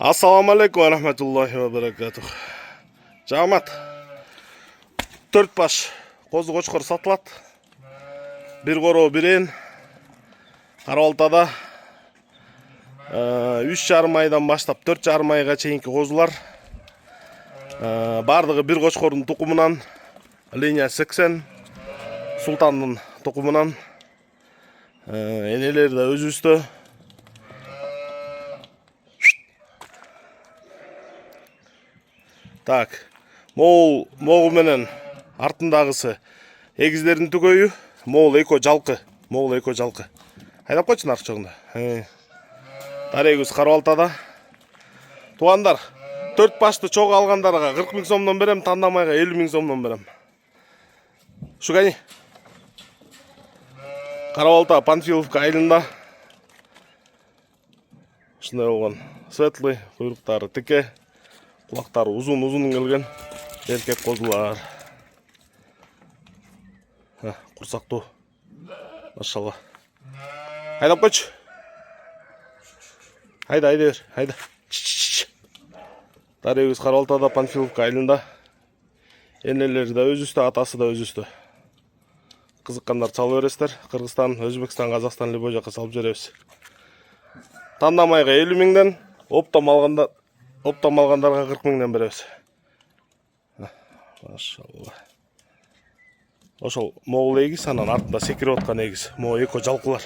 Assalamu alaikum wa rahmatullahi wa barakatuh. Жамат. 4 баш қозы қошқыр сатылады. Bir қороо бірен. Қарабалтада 3,5 айдан баштап 4,5 айға чейинки қозылар. Бардығы bir қошқордың тұқымынан линия 80 Султандың тұқымынан енелері де өз үсті. Так, моғыл менен артындағысы егіздердің түгөйі, моғыл эко жалқы. Айдап қойчын арық жоғында. Дарегіз Қарабалтада. Туғандар, 4 башты чоғы алғандарға 40 000 сомнан берем, тандамайға 50 000 сомнан берем. Шугани. Қарабалта, Панфиловка айылында. Шындай болған. Светлый, құйрықтары тіке. Құлақтары uzun келген еркек қозылар. Құрсақты. Машалла. Айдап қойшы. Айда. Дарегіз Қарабалтада, Панфиловка айылында. Енелері де өз үсті, атасы да өз үсті. Қызыққандар салып бересіздер. Қырғызстан, Өзбекстан, Қазақстан любой жаққа салып жібереміз. Тандамайға 50 000-ден, оптам алғандарға 40 000-ден береміз. Машалла. Ошол моғыл егіз, анан артында секіріп отқан егіз. Моғыл эко жалқылар.